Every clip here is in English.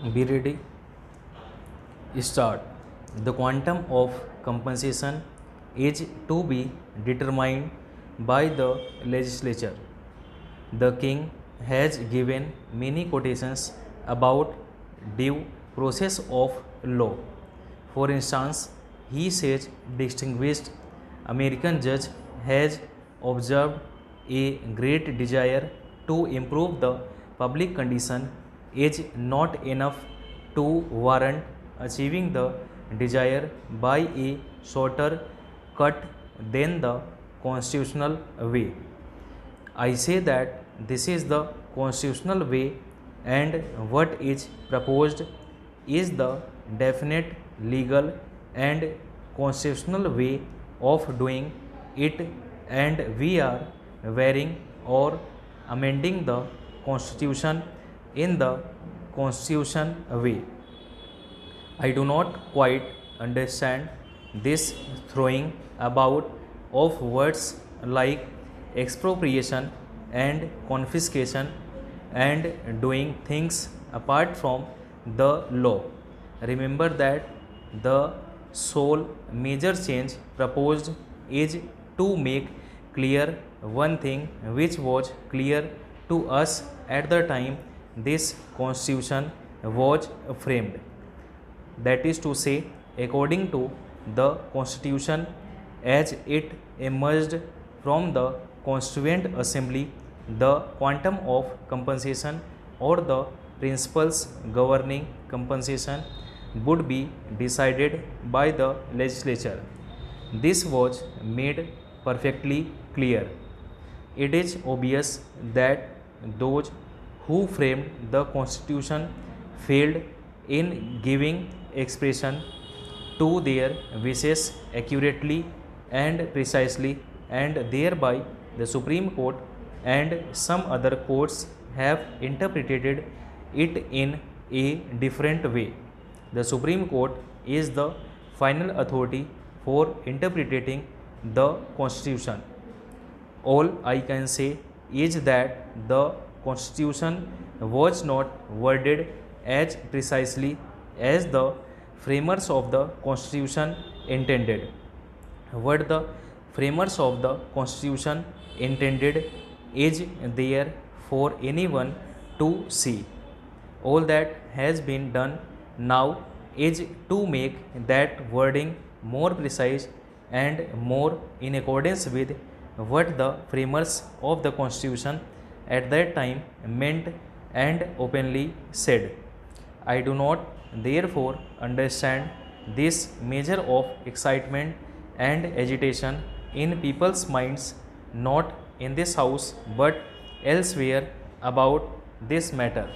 Be ready. Start. The quantum of compensation is to be determined by the legislature. The king has given many quotations about due process of law. For instance, he says distinguished American judge has observed a great desire to improve the public condition is not enough to warrant achieving the desire by a shorter cut than the constitutional way. I say that this is the constitutional way, and what is proposed is the definite legal and constitutional way of doing it, and we are varying or amending the constitution in the constitution way. I do not quite understand this throwing about of words like expropriation and confiscation and doing things apart from the law. Remember that the sole major change proposed is to make clear one thing which was clear to us at the time this constitution was framed. That is to say, according to the constitution as it emerged from the Constituent Assembly, the quantum of compensation or the principles governing compensation would be decided by the legislature. This was made perfectly clear. It is obvious that those who framed the constitution failed in giving expression to their wishes accurately and precisely, and thereby the Supreme Court and some other courts have interpreted it in a different way. The Supreme Court is the final authority for interpreting the Constitution. All I can say is that the Constitution was not worded as precisely as the framers of the Constitution intended. What the framers of the Constitution intended is there for anyone to see. All that has been done now is to make that wording more precise and more in accordance with what the framers of the Constitution at that time meant and openly said. I do not therefore understand this measure of excitement and agitation in people's minds, not in this house but elsewhere, about this matter.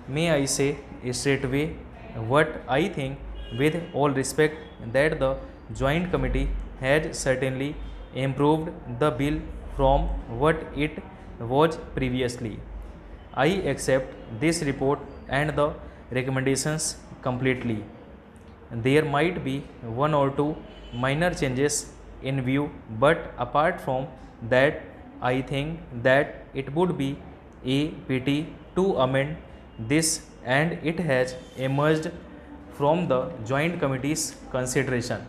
May I say straightway what I think with all respect, that the Joint Committee had certainly improved the bill from what it was previously. I accept this report and the recommendations completely. There might be one or two minor changes in view, but apart from that, I think that it would be a pity to amend this, and it has emerged from the Joint Committee's consideration.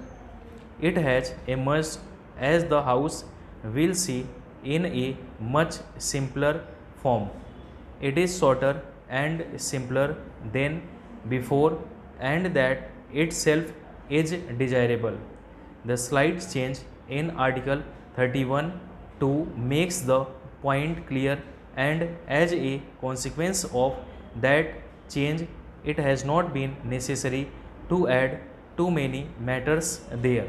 It has emerged, as the House will see, in a much simpler form. It is shorter and simpler than before, and that itself is desirable. The slight change in Article 31(2) makes the point clear, and as a consequence of that change, it has not been necessary to add too many matters there.